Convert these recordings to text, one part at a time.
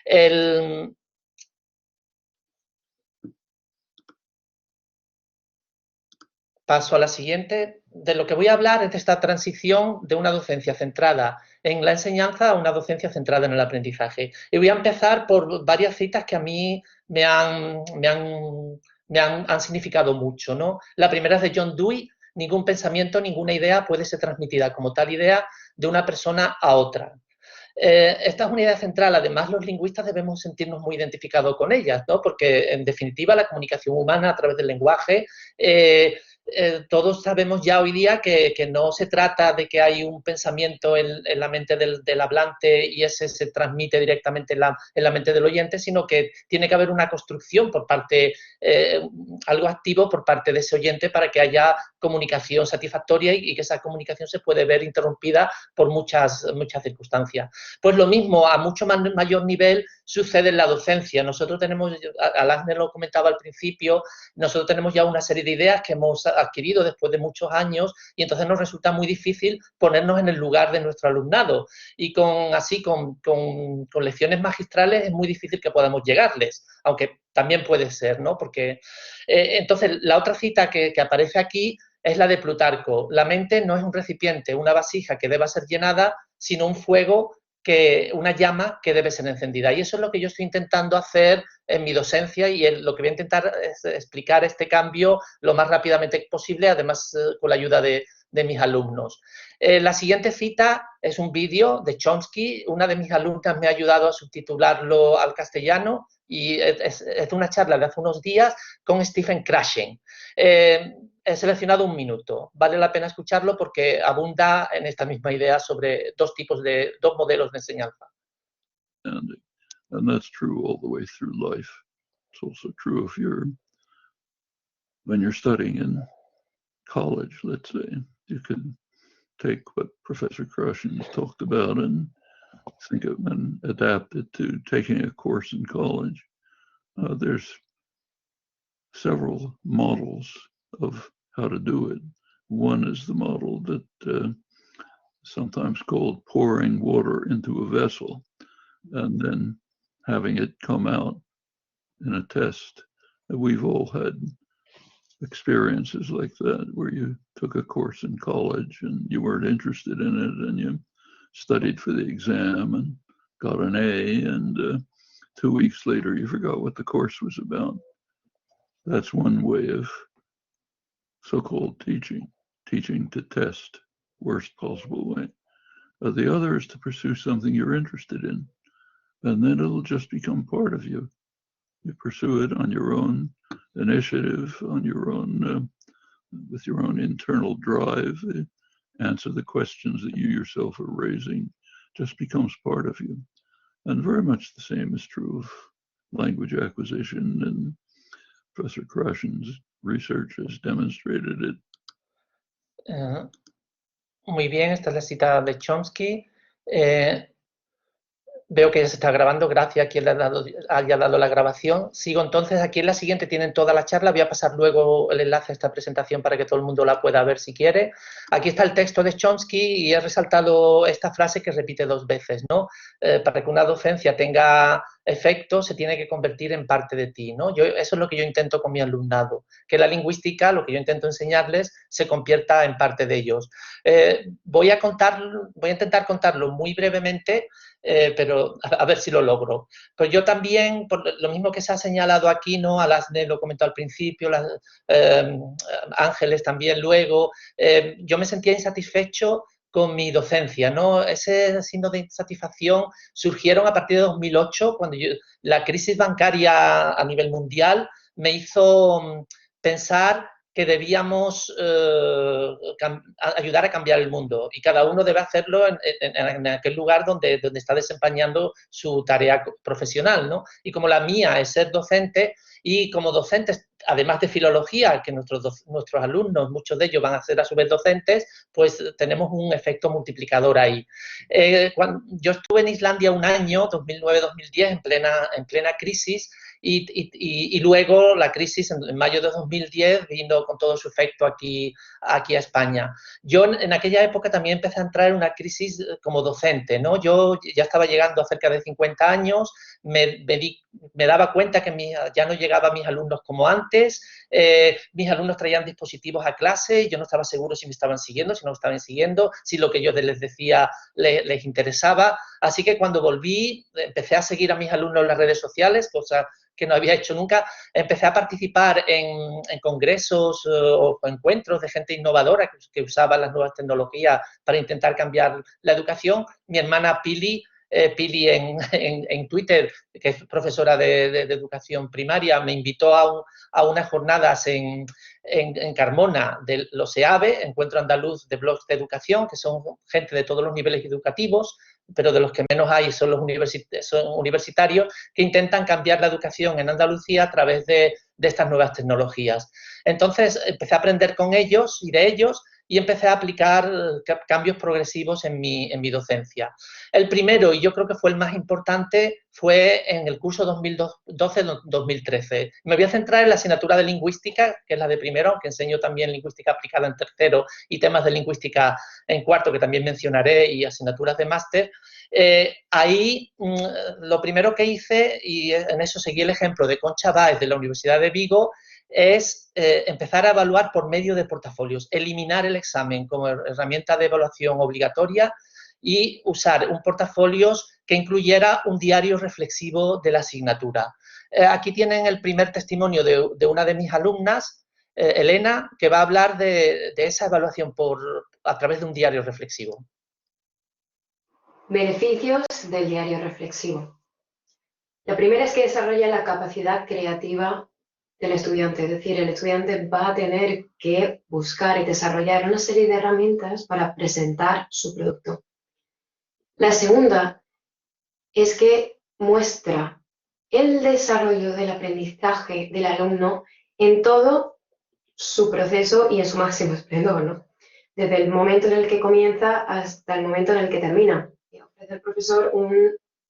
El, paso a la siguiente. De lo que voy a hablar es de esta transición de una docencia centrada en la enseñanza a una docencia centrada en el aprendizaje. Y voy a empezar por varias citas que a mí me han significado mucho, ¿no? La primera es de John Dewey: ningún pensamiento, ninguna idea puede ser transmitida como tal idea de una persona a otra. Esta es una idea central. Además, los lingüistas debemos sentirnos muy identificados con ellas, ¿no? Porque, en definitiva, la comunicación humana a través del lenguaje, todos sabemos ya hoy día que no se trata de que hay un pensamiento en la mente del hablante y ese se transmite directamente en la mente del oyente, sino que tiene que haber una construcción por parte, algo activo por parte de ese oyente para que haya comunicación satisfactoria y que esa comunicación se puede ver interrumpida por muchas circunstancias. Pues lo mismo, a mucho mayor nivel, sucede en la docencia. Nosotros tenemos, Alasne lo comentaba al principio, nosotros tenemos ya una serie de ideas que hemos adquirido después de muchos años y entonces nos resulta muy difícil ponernos en el lugar de nuestro alumnado. Y con lecciones magistrales es muy difícil que podamos llegarles, aunque también puede ser, ¿no? Porque entonces la otra cita que aparece aquí es la de Plutarco: la mente no es un recipiente, una vasija que deba ser llenada, sino un fuego, una llama que debe ser encendida. Y eso es lo que yo estoy intentando hacer en mi docencia y lo que voy a intentar es explicar este cambio lo más rápidamente posible, además con la ayuda de mis alumnos. La siguiente cita es un vídeo de Chomsky. Una de mis alumnas me ha ayudado a subtitularlo al castellano y es una charla de hace unos días con Stephen Krashen. He seleccionado un minuto. Vale la pena escucharlo porque abunda en esta misma idea sobre dos modelos de enseñanza. And that's true all the way through life. It's also true if when you're studying in college, let's say, you could take what Professor Krashen talked about and think of and adapt it to taking a course in college. There's several models of how to do it. One is the model that sometimes called pouring water into a vessel and then having it come out in a test. We've all had experiences like that where you took a course in college and you weren't interested in it and you studied for the exam and got an A, and 2 weeks later you forgot what the course was about. That's one way of so-called teaching to test, worst possible way. The other is to pursue something you're interested in, and then it'll just become part of you. You pursue it on your own initiative, on your own, with your own internal drive, answer the questions that you yourself are raising, just becomes part of you. And very much the same is true of language acquisition, and Professor Krashen's research has demonstrated it. Muy bien, esta es la cita de Chomsky. Veo que ya se está grabando. Gracias a quien le haya dado la grabación. Sigo entonces. Aquí en la siguiente tienen toda la charla. Voy a pasar luego el enlace a esta presentación para que todo el mundo la pueda ver si quiere. Aquí está el texto de Chomsky y he resaltado esta frase que repite 2 veces, ¿no? Para que una docencia tenga efecto, se tiene que convertir en parte de ti, ¿no? Eso es lo que yo intento con mi alumnado, que la lingüística, lo que yo intento enseñarles, se convierta en parte de ellos. Voy a intentar contarlo muy brevemente, pero a ver si lo logro. Pues yo también, por lo mismo que se ha señalado aquí, ¿no? Alasne lo comentó al principio, Ángeles también luego, yo me sentía insatisfecho con mi docencia, ¿no? Ese signo de insatisfacción surgieron a partir de 2008, cuando la crisis bancaria a nivel mundial me hizo pensar que debíamos ayudar a cambiar el mundo y cada uno debe hacerlo en aquel lugar donde está desempeñando su tarea profesional, ¿no? Y como la mía es ser docente, y como docentes, además de filología, que nuestros alumnos, muchos de ellos van a ser a su vez docentes, pues tenemos un efecto multiplicador ahí. Yo estuve en Islandia un año, 2009-2010, en plena crisis, y luego la crisis en mayo de 2010 vino con todo su efecto aquí a España. Yo en aquella época también empecé a entrar en una crisis como docente, ¿no? Yo ya estaba llegando a cerca de 50 años, me daba cuenta que ya no llegaba a mis alumnos como antes, mis alumnos traían dispositivos a clase y yo no estaba seguro si me estaban siguiendo, si no me estaban siguiendo, si lo que yo les decía les interesaba. Así que cuando volví, empecé a seguir a mis alumnos en las redes sociales, cosa que no había hecho nunca. Empecé a participar en congresos o encuentros de gente innovadora que usaba las nuevas tecnologías para intentar cambiar la educación. Mi hermana Pili en Twitter, que es profesora de educación primaria, me invitó a unas jornadas en Carmona de los EABE, Encuentro Andaluz de Blogs de Educación, que son gente de todos los niveles educativos, pero de los que menos hay son los universitarios, que intentan cambiar la educación en Andalucía a través de estas nuevas tecnologías. Entonces empecé a aprender con ellos y de ellos, y empecé a aplicar cambios progresivos en mi docencia. El primero, y yo creo que fue el más importante, fue en el curso 2012-2013. Me voy a centrar en la asignatura de lingüística, que es la de primero, aunque enseño también lingüística aplicada en tercero y temas de lingüística en cuarto, que también mencionaré, y asignaturas de máster. Ahí lo primero que hice, y en eso seguí el ejemplo de Concha Báez de la Universidad de Vigo, es empezar a evaluar por medio de portafolios, eliminar el examen como herramienta de evaluación obligatoria y usar un portafolios que incluyera un diario reflexivo de la asignatura. Aquí tienen el primer testimonio de una de mis alumnas, Elena, que va a hablar de esa evaluación a través de un diario reflexivo. Beneficios del diario reflexivo. La primera es que desarrolla la capacidad creativa del estudiante, es decir, el estudiante va a tener que buscar y desarrollar una serie de herramientas para presentar su producto. La segunda es que muestra el desarrollo del aprendizaje del alumno en todo su proceso y en su máximo esplendor, ¿no? Desde el momento en el que comienza hasta el momento en el que termina. Y ofrece al profesor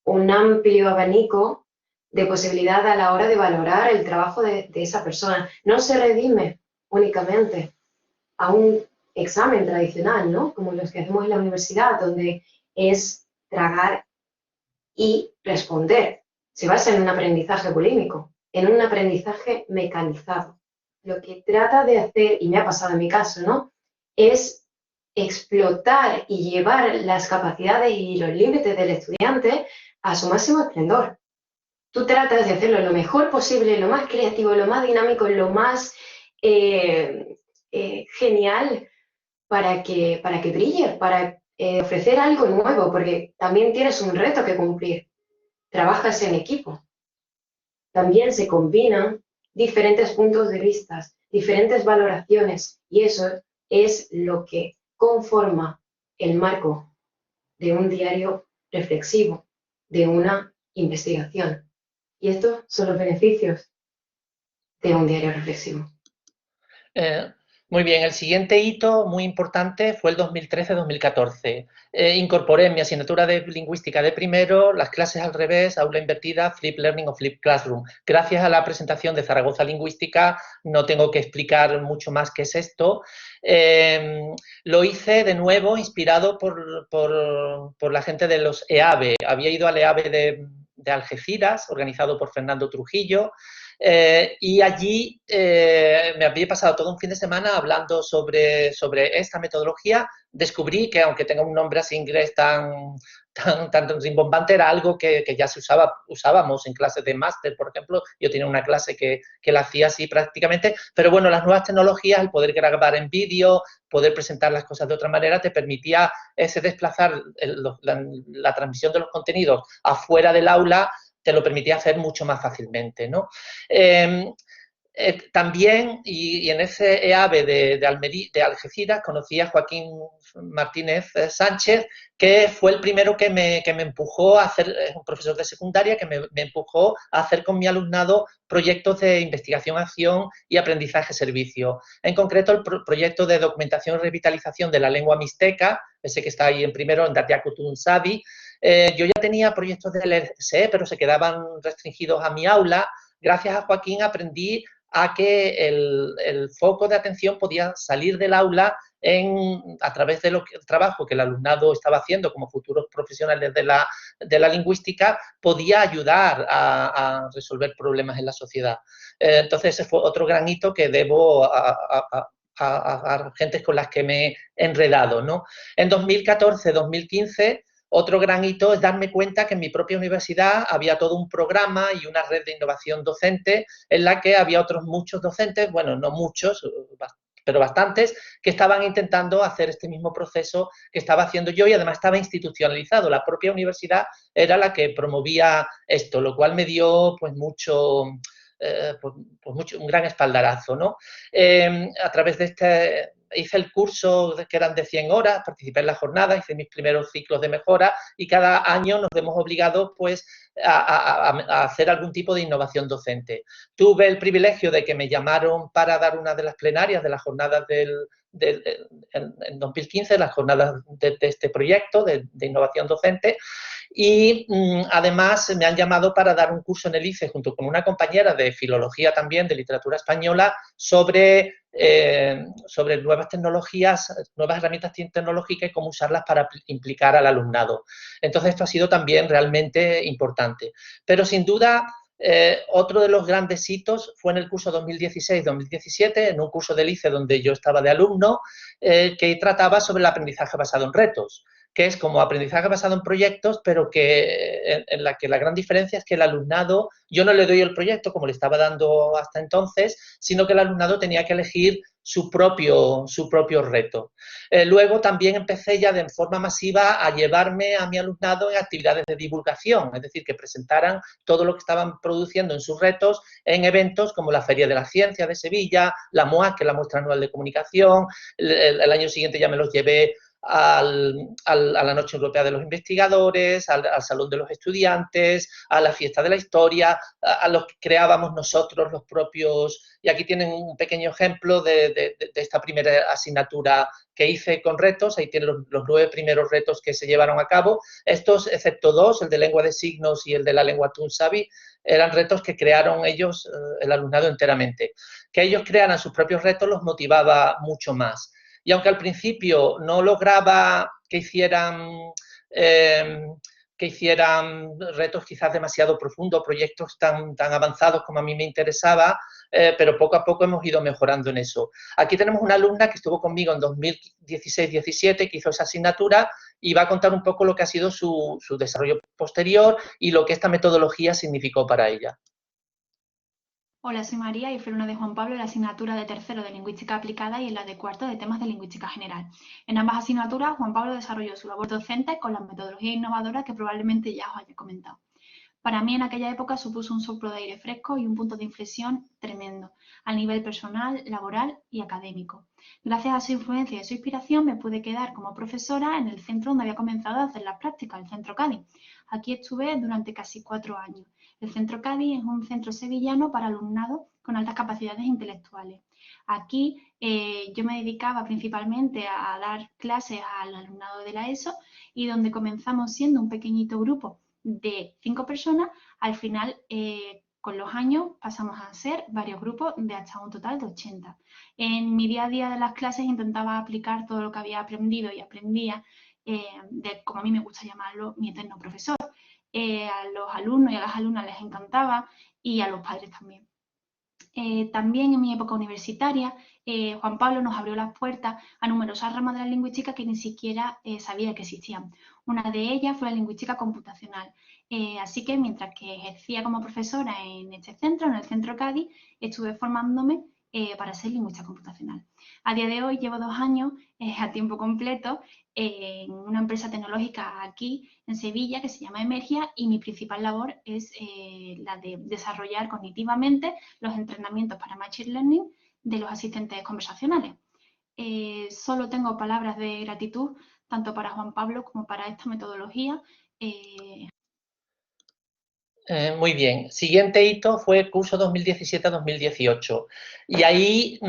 un amplio abanico de posibilidad a la hora de valorar el trabajo de esa persona. No se redime únicamente a un examen tradicional, ¿no? Como los que hacemos en la universidad, donde es tragar y responder. Se basa en un aprendizaje bulímico, en un aprendizaje mecanizado. Lo que trata de hacer, y me ha pasado en mi caso, ¿no?, es explotar y llevar las capacidades y los límites del estudiante a su máximo esplendor. Tú tratas de hacerlo lo mejor posible, lo más creativo, lo más dinámico, lo más genial para que brille, para ofrecer algo nuevo, porque también tienes un reto que cumplir. Trabajas en equipo. También se combinan diferentes puntos de vista, diferentes valoraciones, y eso es lo que conforma el marco de un diario reflexivo, de una investigación. Y estos son los beneficios de un diario reflexivo. Muy bien, el siguiente hito muy importante fue el 2013-2014. Incorporé en mi asignatura de lingüística de primero las clases al revés, aula invertida, flip learning o flip classroom. Gracias a la presentación de Zaragoza Lingüística no tengo que explicar mucho más qué es esto. Lo hice de nuevo inspirado por la gente de los EABE. Había ido al EABE de Algeciras, organizado por Fernando Trujillo, y allí me había pasado todo un fin de semana hablando sobre esta metodología. Descubrí que, aunque tenga un nombre así inglés tan rimbombante, era algo que ya usábamos en clases de máster, por ejemplo. Yo tenía una clase que la hacía así prácticamente, pero bueno, las nuevas tecnologías, el poder grabar en vídeo, poder presentar las cosas de otra manera, te permitía desplazar la transmisión de los contenidos afuera del aula, te lo permitía hacer mucho más fácilmente, ¿no? También, y en ese EABE de Algeciras, conocí a Joaquín Martínez Sánchez, que fue el primero que me empujó a hacer, es un profesor de secundaria, que me empujó a hacer con mi alumnado proyectos de investigación-acción y aprendizaje-servicio. En concreto, el proyecto de documentación y revitalización de la lengua mixteca, ese que está ahí en primero, en Datiakutun Sabi. Yo ya tenía proyectos del LSE, pero se quedaban restringidos a mi aula, gracias a Joaquín aprendí a que el foco de atención podía salir del aula a través del trabajo que el alumnado estaba haciendo como futuros profesionales de la lingüística, podía ayudar a resolver problemas en la sociedad. Entonces, ese fue otro gran hito que debo a gentes con las que me he enredado, ¿no? En 2014-2015, otro gran hito es darme cuenta que en mi propia universidad había todo un programa y una red de innovación docente en la que había otros muchos docentes, bueno, no muchos, pero bastantes, que estaban intentando hacer este mismo proceso que estaba haciendo yo y además estaba institucionalizado. La propia universidad era la que promovía esto, lo cual me dio pues mucho... un gran espaldarazo, ¿no? A través de este, hice el curso que eran de 100 horas, participé en la jornada, hice mis primeros ciclos de mejora y cada año nos vemos obligados pues a hacer algún tipo de innovación docente. Tuve el privilegio de que me llamaron para dar una de las plenarias de las jornadas en 2015, las jornadas de este proyecto de innovación docente, y además me han llamado para dar un curso en el ICE junto con una compañera de filología también, de literatura española, sobre nuevas tecnologías, nuevas herramientas tecnológicas y cómo usarlas para implicar al alumnado. Entonces esto ha sido también realmente importante. Pero sin duda, otro de los grandes hitos fue en el curso 2016-2017, en un curso del ICE donde yo estaba de alumno, que trataba sobre el aprendizaje basado en retos, que es como aprendizaje basado en proyectos, pero que en la que la gran diferencia es que el alumnado, yo no le doy el proyecto como le estaba dando hasta entonces, sino que el alumnado tenía que elegir su propio reto. Luego también empecé ya de forma masiva a llevarme a mi alumnado en actividades de divulgación, es decir, que presentaran todo lo que estaban produciendo en sus retos en eventos como la Feria de la Ciencia de Sevilla, la MOAC, que es la Muestra Anual de Comunicación. El año siguiente ya me los llevé a la Noche Europea de los Investigadores, al Salón de los Estudiantes, a la Fiesta de la Historia, a los que creábamos nosotros los propios. Y aquí tienen un pequeño ejemplo de esta primera asignatura que hice con retos. Ahí tienen los 9 primeros retos que se llevaron a cabo. Estos, excepto 2, el de lengua de signos y el de la lengua tunsavi, eran retos que crearon ellos, el alumnado enteramente. Que ellos crearan sus propios retos los motivaba mucho más. Y aunque al principio no lograba que hicieran retos quizás demasiado profundos, proyectos tan avanzados como a mí me interesaba, pero poco a poco hemos ido mejorando en eso. Aquí tenemos una alumna que estuvo conmigo en 2016-17, que hizo esa asignatura y va a contar un poco lo que ha sido su desarrollo posterior y lo que esta metodología significó para ella. Hola, soy María y fui alumna de Juan Pablo en la asignatura de tercero de Lingüística Aplicada y en la de cuarto de temas de Lingüística General. En ambas asignaturas, Juan Pablo desarrolló su labor docente con la metodología innovadora que probablemente ya os haya comentado. Para mí en aquella época supuso un soplo de aire fresco y un punto de inflexión tremendo, a nivel personal, laboral y académico. Gracias a su influencia y su inspiración me pude quedar como profesora en el centro donde había comenzado a hacer las prácticas, el Centro Cádiz. Aquí estuve durante casi 4 años. El Centro Cádiz es un centro sevillano para alumnado con altas capacidades intelectuales. Aquí yo me dedicaba principalmente a dar clases al alumnado de la ESO y donde comenzamos siendo un pequeñito grupo de 5 personas, al final con los años pasamos a ser varios grupos de hasta un total de 80. En mi día a día de las clases intentaba aplicar todo lo que había aprendido y aprendía como a mí me gusta llamarlo, mi eterno profesor. A los alumnos y a las alumnas les encantaba y a los padres también. También en mi época universitaria, Juan Pablo nos abrió las puertas a numerosas ramas de la lingüística que ni siquiera sabía que existían. Una de ellas fue la lingüística computacional. Así que mientras que ejercía como profesora en este centro, en el Centro Cádiz, estuve formándome para ser lingüista computacional. A día de hoy llevo 2 años a tiempo completo en una empresa tecnológica aquí en Sevilla que se llama Emergia y mi principal labor es la de desarrollar cognitivamente los entrenamientos para Machine Learning de los asistentes conversacionales. Solo tengo palabras de gratitud tanto para Juan Pablo como para esta metodología. Muy bien. Siguiente hito fue el curso 2017-2018. Y ahí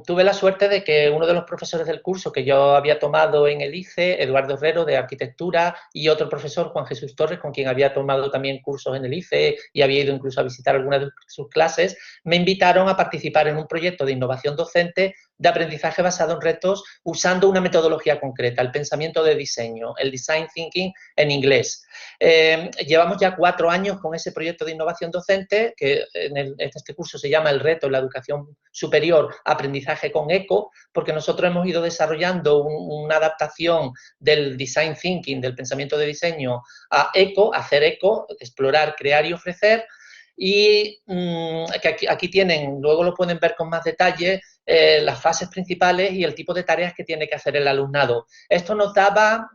tuve la suerte de que uno de los profesores del curso que yo había tomado en el ICE, Eduardo Herrero, de Arquitectura, y otro profesor, Juan Jesús Torres, con quien había tomado también cursos en el ICE y había ido incluso a visitar algunas de sus clases, me invitaron a participar en un proyecto de innovación docente de aprendizaje basado en retos usando una metodología concreta, el pensamiento de diseño, el design thinking en inglés. Llevamos ya 4 años con ese proyecto de innovación docente, que en este curso se llama el reto en la educación superior, aprendizaje con eco, porque nosotros hemos ido desarrollando una adaptación del design thinking, del pensamiento de diseño, a eco, hacer eco, explorar, crear y ofrecer. Y que aquí tienen, luego lo pueden ver con más detalle, las fases principales y el tipo de tareas que tiene que hacer el alumnado. Esto nos daba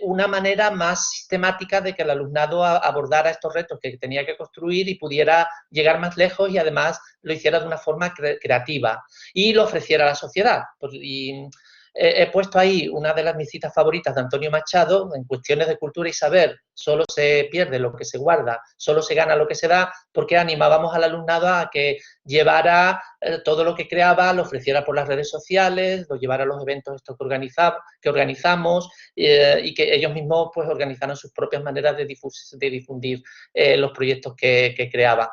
una manera más sistemática de que el alumnado abordara estos retos que tenía que construir y pudiera llegar más lejos y además lo hiciera de una forma creativa y lo ofreciera a la sociedad. Y he puesto ahí una de mis citas favoritas de Antonio Machado: en cuestiones de cultura y saber solo se pierde lo que se guarda, solo se gana lo que se da, porque animábamos al alumnado a que llevara todo lo que creaba, lo ofreciera por las redes sociales, lo llevara a los eventos estos que organizamos y que ellos mismos pues organizaran sus propias maneras de difundir los proyectos que creaba.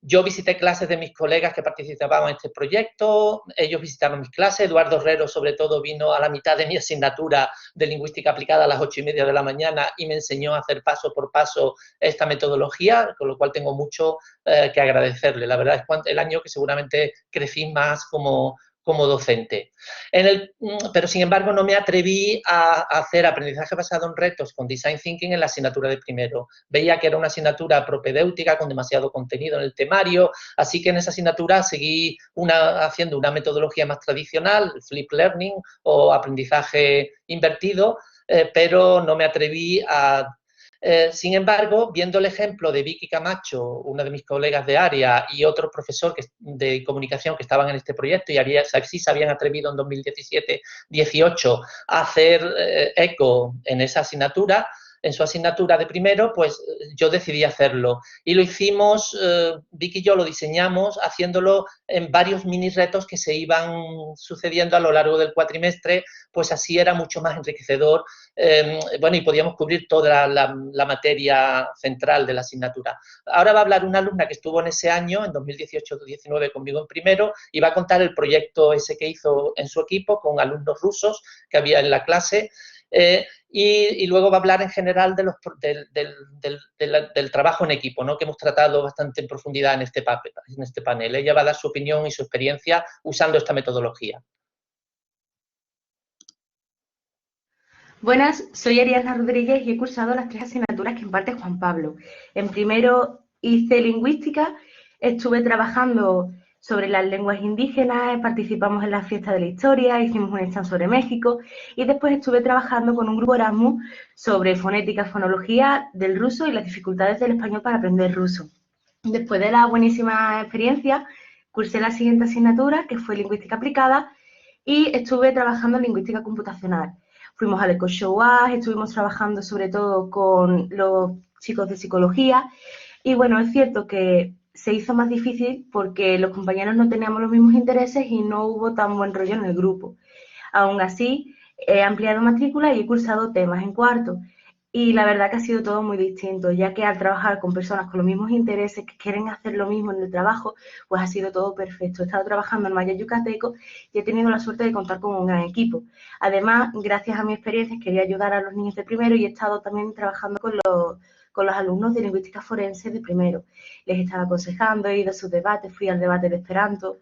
Yo visité clases de mis colegas que participaban en este proyecto, ellos visitaron mis clases. Eduardo Herrero, sobre todo, vino a la mitad de mi asignatura de lingüística aplicada a las 8:30 de la mañana y me enseñó a hacer paso por paso esta metodología, con lo cual tengo mucho que agradecerle. La verdad es que el año que seguramente crecí más como docente. Pero, sin embargo, no me atreví a hacer aprendizaje basado en retos con Design Thinking en la asignatura de primero. Veía que era una asignatura propedéutica con demasiado contenido en el temario, así que en esa asignatura seguí haciendo una metodología más tradicional, Flip Learning o aprendizaje invertido, pero no me atreví a... sin embargo, viendo el ejemplo de Vicky Camacho, una de mis colegas de área, y otro profesor de comunicación que estaban en este proyecto y sí se habían atrevido en 2017-18 a hacer eco en esa asignatura, en su asignatura de primero, pues yo decidí hacerlo. Y lo hicimos, Vicky y yo lo diseñamos haciéndolo en varios mini retos que se iban sucediendo a lo largo del cuatrimestre, pues así era mucho más enriquecedor. Bueno, y podíamos cubrir toda la materia central de la asignatura. Ahora va a hablar una alumna que estuvo en ese año, en 2018-19, conmigo en primero, y va a contar el proyecto ese que hizo en su equipo con alumnos rusos que había en la clase. Y luego va a hablar en general del trabajo en equipo, ¿no?, que hemos tratado bastante en profundidad en este panel. Ella va a dar su opinión y su experiencia usando esta metodología. Buenas, soy Ariadna Rodríguez y he cursado las 3 asignaturas que imparte Juan Pablo. En primero hice lingüística, estuve trabajando sobre las lenguas indígenas, participamos en la fiesta de la historia, hicimos un stand sobre México y después estuve trabajando con un grupo Erasmus sobre fonética, fonología del ruso y las dificultades del español para aprender ruso. Después de la buenísima experiencia, cursé la siguiente asignatura, que fue lingüística aplicada, y estuve trabajando en lingüística computacional. Fuimos al EcoShow, estuvimos trabajando sobre todo con los chicos de psicología y bueno, es cierto que se hizo más difícil porque los compañeros no teníamos los mismos intereses y no hubo tan buen rollo en el grupo. Aún así, he ampliado matrícula y he cursado temas en cuarto. Y la verdad que ha sido todo muy distinto, ya que al trabajar con personas con los mismos intereses, que quieren hacer lo mismo en el trabajo, pues ha sido todo perfecto. He estado trabajando en Maya Yucateco y he tenido la suerte de contar con un gran equipo. Además, gracias a mi experiencia, quería ayudar a los niños de primero y he estado también trabajando con los alumnos de lingüística forense de primero. Les estaba aconsejando, he ido a sus debates, fui al debate de Esperanto.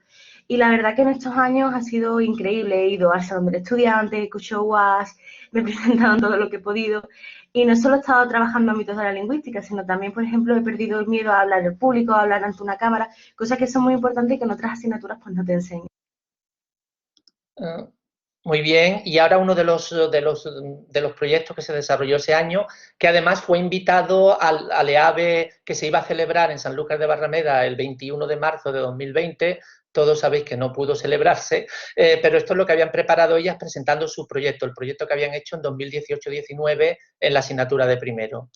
Y la verdad que en estos años ha sido increíble. He ido al Salón del Estudiante, he escuchado UAS, me he presentado en todo lo que he podido. Y no solo he estado trabajando en ámbitos de la lingüística, sino también, por ejemplo, he perdido el miedo a hablar en público, a hablar ante una cámara, cosas que son muy importantes y que en otras asignaturas pues no te enseñan. Muy bien, y ahora uno de los proyectos que se desarrolló ese año, que además fue invitado al EABE que se iba a celebrar en Sanlúcar de Barrameda el 21 de marzo de 2020, todos sabéis que no pudo celebrarse, pero esto es lo que habían preparado ellas presentando su proyecto, el proyecto que habían hecho en 2018-19 en la asignatura de primero.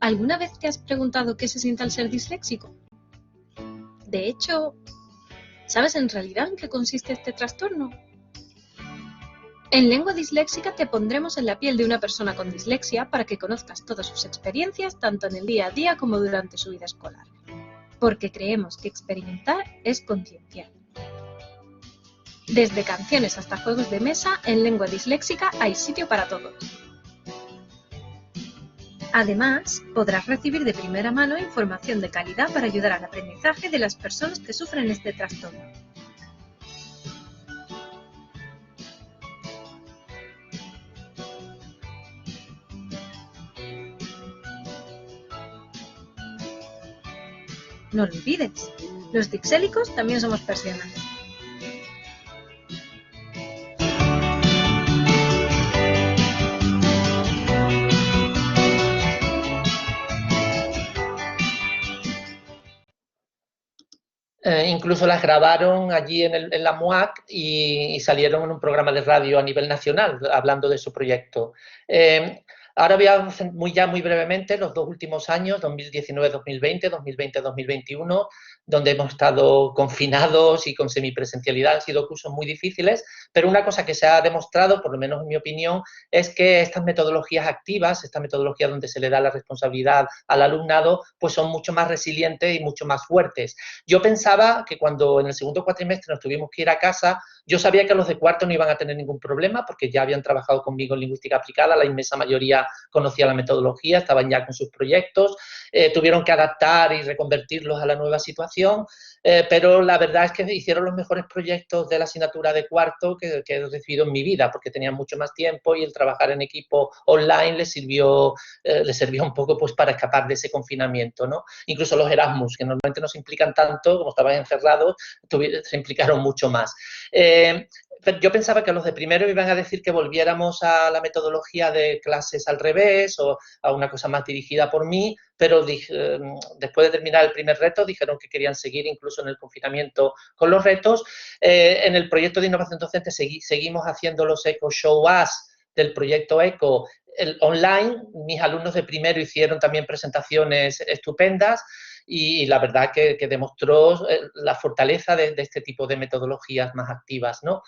¿alguna vez te has preguntado qué se siente al ser disléxico? De hecho, ¿sabes en realidad en qué consiste este trastorno? En Lengua Disléxica te pondremos en la piel de una persona con dislexia para que conozcas todas sus experiencias tanto en el día a día como durante su vida escolar. Porque creemos que experimentar es concienciar. Desde canciones hasta juegos de mesa, en Lengua Disléxica hay sitio para todos. Además, podrás recibir de primera mano información de calidad para ayudar al aprendizaje de las personas que sufren este trastorno. No lo olvides, los dixélicos también somos personas. Incluso las grabaron allí en la MUAC y salieron en un programa de radio a nivel nacional hablando de su proyecto. Ahora voy a hacer muy brevemente los dos últimos años, 2019-2020, 2020-2021, donde hemos estado confinados y con semipresencialidad. Han sido cursos muy difíciles, pero una cosa que se ha demostrado, por lo menos en mi opinión, es que estas metodologías activas, esta metodología donde se le da la responsabilidad al alumnado, pues son mucho más resilientes y mucho más fuertes. Yo pensaba que cuando en el segundo cuatrimestre nos tuvimos que ir a casa, yo sabía que los de cuarto no iban a tener ningún problema porque ya habían trabajado conmigo en lingüística aplicada, la inmensa mayoría conocía la metodología, estaban ya con sus proyectos, tuvieron que adaptar y reconvertirlos a la nueva situación, pero la verdad es que hicieron los mejores proyectos de la asignatura de cuarto que he recibido en mi vida, porque tenían mucho más tiempo y el trabajar en equipo online les sirvió un poco pues para escapar de ese confinamiento, ¿no? Incluso los Erasmus, que normalmente no se implican tanto, como estaban encerrados, se implicaron mucho más. Yo pensaba que los de primero iban a decir que volviéramos a la metodología de clases al revés o a una cosa más dirigida por mí, pero después de terminar el primer reto dijeron que querían seguir incluso en el confinamiento con los retos. En el proyecto de innovación docente seguimos haciendo los Eco Show Us del proyecto ECO online. Mis alumnos de primero hicieron también presentaciones estupendas y la verdad que demostró la fortaleza de este tipo de metodologías más activas, ¿no?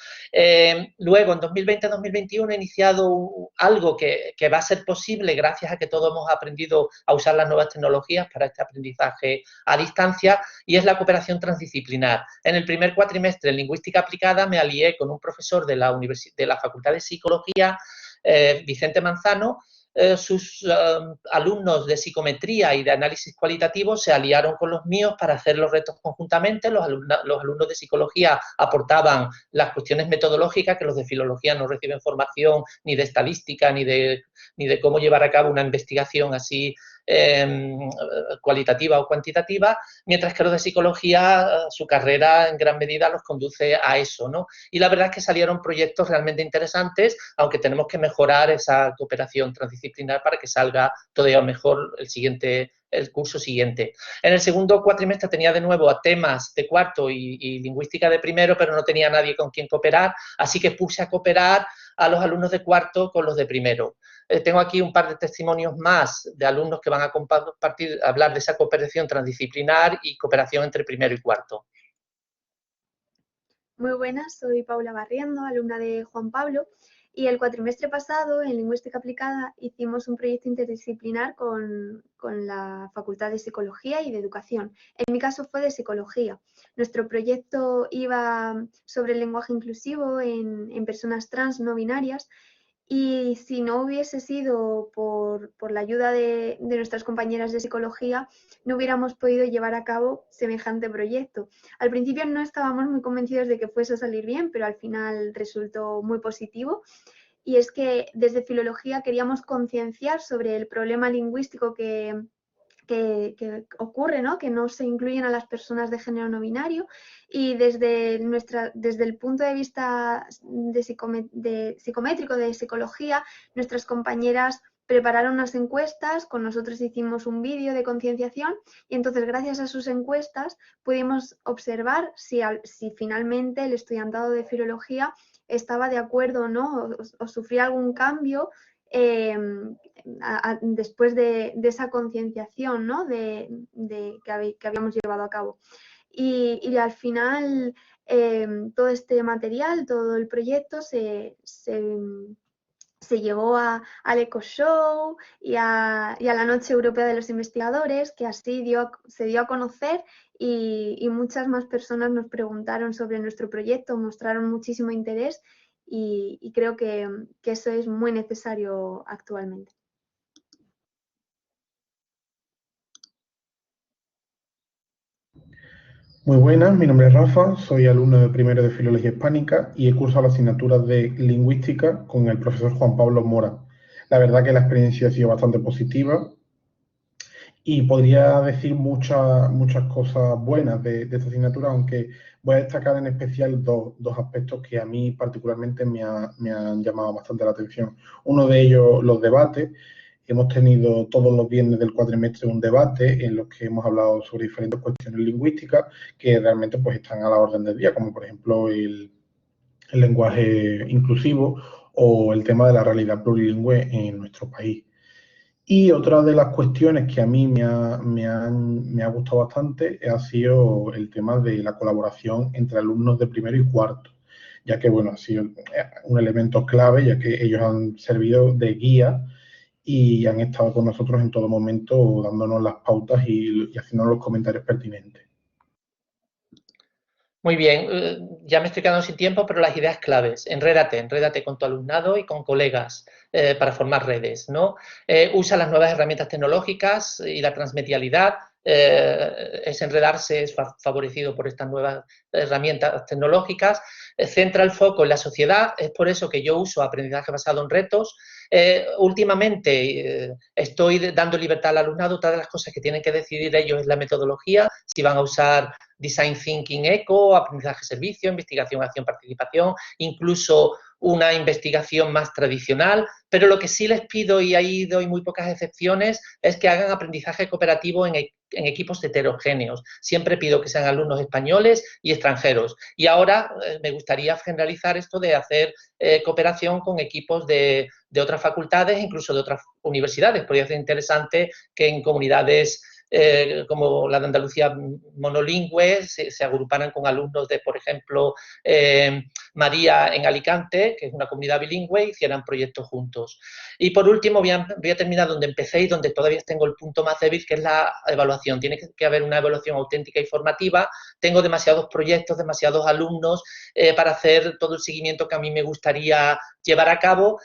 Luego, en 2020-2021 he iniciado algo que va a ser posible gracias a que todos hemos aprendido a usar las nuevas tecnologías para este aprendizaje a distancia, y es la cooperación transdisciplinar. En el primer cuatrimestre en lingüística aplicada me alié con un profesor de la Facultad de Psicología, Vicente Manzano. Sus alumnos de psicometría y de análisis cualitativo se aliaron con los míos para hacer los retos conjuntamente. Los alumnos de psicología aportaban las cuestiones metodológicas, que los de filología no reciben formación ni de estadística ni de cómo llevar a cabo una investigación así cualitativa o cuantitativa, mientras que los de psicología, su carrera en gran medida los conduce a eso, ¿no? Y la verdad es que salieron proyectos realmente interesantes, aunque tenemos que mejorar esa cooperación transdisciplinar para que salga todavía mejor el curso siguiente. En el segundo cuatrimestre tenía de nuevo a temas de cuarto y lingüística de primero, pero no tenía nadie con quien cooperar, así que puse a cooperar a los alumnos de cuarto con los de primero. Tengo aquí un par de testimonios más de alumnos que van a hablar de esa cooperación transdisciplinar y cooperación entre primero y cuarto. Muy buenas, soy Paula Barriendo, alumna de Juan Pablo, y el cuatrimestre pasado en Lingüística Aplicada hicimos un proyecto interdisciplinar con la Facultad de Psicología y de Educación. En mi caso fue de Psicología. Nuestro proyecto iba sobre el lenguaje inclusivo en personas trans no binarias, y si no hubiese sido por la ayuda de nuestras compañeras de psicología, no hubiéramos podido llevar a cabo semejante proyecto. Al principio no estábamos muy convencidos de que fuese a salir bien, pero al final resultó muy positivo. Y es que desde filología queríamos concienciar sobre el problema lingüístico que ocurre, ¿no? Que no se incluyen a las personas de género no binario, y desde el punto de vista psicométrico de psicología, nuestras compañeras prepararon unas encuestas, con nosotros hicimos un vídeo de concienciación, y entonces gracias a sus encuestas pudimos observar si finalmente el estudiantado de filología estaba de acuerdo o no, o sufría algún cambio después de esa concienciación, ¿no? que habíamos llevado a cabo. Y al final todo este material, todo el proyecto se llevó al Eco Show y a la Noche Europea de los Investigadores, que así se dio a conocer y muchas más personas nos preguntaron sobre nuestro proyecto, mostraron muchísimo interés y creo que eso es muy necesario actualmente. Muy buenas, mi nombre es Rafa, soy alumno de primero de Filología Hispánica y he cursado las asignaturas de Lingüística con el profesor Juan Pablo Mora. La verdad que la experiencia ha sido bastante positiva y podría decir muchas cosas buenas de esta asignatura, aunque voy a destacar en especial dos aspectos que a mí particularmente me han llamado bastante la atención. Uno de ellos, los debates. Hemos tenido todos los viernes del cuatrimestre un debate en los que hemos hablado sobre diferentes cuestiones lingüísticas que realmente pues están a la orden del día, como por ejemplo el lenguaje inclusivo o el tema de la realidad plurilingüe en nuestro país. Y otra de las cuestiones que a mí me ha gustado bastante ha sido el tema de la colaboración entre alumnos de primero y cuarto, ya que bueno, ha sido un elemento clave, ya que ellos han servido de guía y han estado con nosotros en todo momento dándonos las pautas y haciéndonos los comentarios pertinentes. Muy bien, ya me estoy quedando sin tiempo, pero las ideas claves. Enrédate con tu alumnado y con colegas para formar redes, ¿no? Usa las nuevas herramientas tecnológicas y la transmedialidad. Es enredarse, es favorecido por estas nuevas herramientas tecnológicas. Centra el foco en la sociedad, es por eso que yo uso aprendizaje basado en retos. Últimamente estoy dando libertad al alumnado. Otra de las cosas que tienen que decidir ellos es la metodología, si van a usar Design Thinking Eco, aprendizaje servicio, investigación, acción, participación, incluso una investigación más tradicional, pero lo que sí les pido, y ahí doy muy pocas excepciones, es que hagan aprendizaje cooperativo en equipos heterogéneos. Siempre pido que sean alumnos españoles y extranjeros. Y ahora me gustaría generalizar esto de hacer cooperación con equipos de otras facultades, incluso de otras universidades. Podría ser interesante que en comunidades como la de Andalucía monolingüe, se agruparan con alumnos de, por ejemplo, María en Alicante, que es una comunidad bilingüe, hicieran proyectos juntos. Y por último, voy a terminar donde empecé y donde todavía tengo el punto más débil, que es la evaluación. Tiene que haber una evaluación auténtica y formativa. Tengo demasiados proyectos, demasiados alumnos para hacer todo el seguimiento que a mí me gustaría llevar a cabo.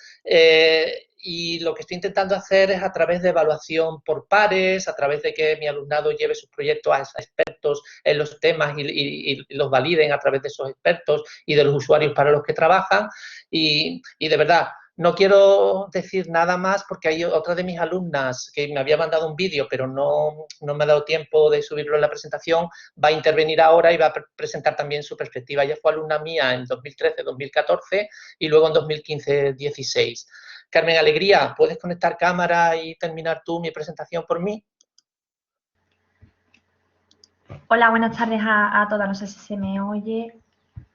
Y lo que estoy intentando hacer es a través de evaluación por pares, a través de que mi alumnado lleve sus proyectos a expertos en los temas y los validen a través de esos expertos y de los usuarios para los que trabajan. Y de verdad, no quiero decir nada más porque hay otra de mis alumnas que me había mandado un vídeo, pero no me ha dado tiempo de subirlo en la presentación, va a intervenir ahora y va a presentar también su perspectiva. Ella fue alumna mía en 2013-2014 y luego en 2015-16. Carmen Alegría, ¿puedes conectar cámara y terminar tú mi presentación por mí? Hola, buenas tardes a todas. No sé si se me oye.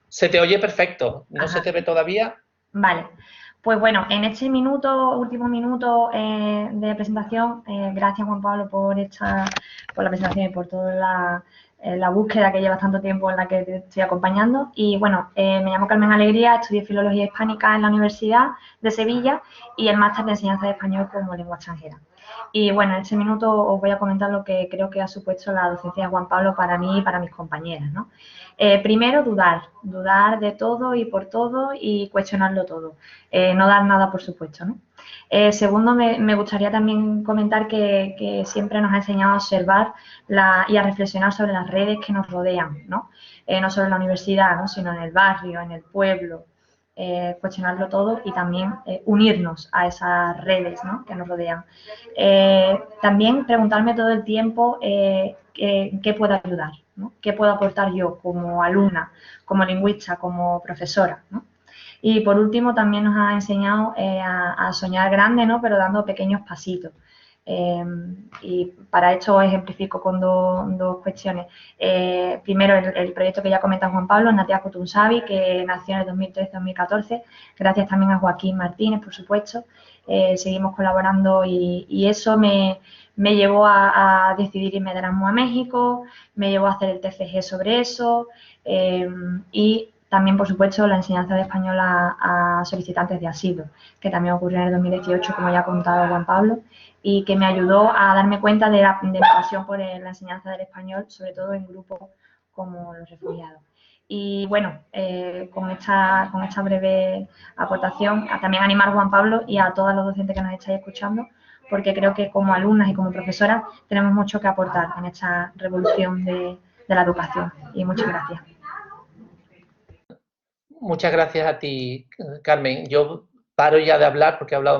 Se te oye perfecto. ¿No se te ve todavía? Vale. Pues bueno, en este último minuto de presentación, gracias Juan Pablo por la presentación y por toda la búsqueda que llevas tanto tiempo en la que te estoy acompañando. Y bueno, me llamo Carmen Alegría, estudié Filología Hispánica en la Universidad de Sevilla y el máster de Enseñanza de Español como lengua extranjera. Y bueno, en este minuto os voy a comentar lo que creo que ha supuesto la docencia de Juan Pablo para mí y para mis compañeras, ¿no? Primero, dudar de todo y por todo y cuestionarlo todo, no dar nada por supuesto, ¿no? Segundo, me gustaría también comentar que siempre nos ha enseñado a observar y a reflexionar sobre las redes que nos rodean, ¿no? No solo en la universidad, ¿no? Sino en el barrio, en el pueblo, cuestionarlo todo y también unirnos a esas redes, ¿no? Que nos rodean. También preguntarme todo el tiempo qué puedo ayudar, ¿no? ¿Qué puedo aportar yo como alumna, como lingüista, como profesora, ¿no? Y por último también nos ha enseñado a soñar grande, ¿no? Pero dando pequeños pasitos. Y para esto os ejemplifico con dos cuestiones. Primero, el proyecto que ya comenta Juan Pablo, Natea Kutunsavi, que nació en el 2013-2014, gracias también a Joaquín Martínez, por supuesto. Seguimos colaborando y eso me llevó a decidir irme de Erasmus a México, me llevó a hacer el TFG sobre eso y también, por supuesto, la enseñanza de español a solicitantes de asilo, que también ocurrió en el 2018, como ya ha contado Juan Pablo, y que me ayudó a darme cuenta de mi pasión por la enseñanza del español, sobre todo en grupos como los refugiados. Y bueno, con esta breve aportación, también animar a Juan Pablo y a todos los docentes que nos estáis escuchando, porque creo que como alumnas y como profesoras tenemos mucho que aportar en esta revolución de la educación. Y muchas gracias. Muchas gracias a ti, Carmen. Yo paro ya de hablar porque he hablado más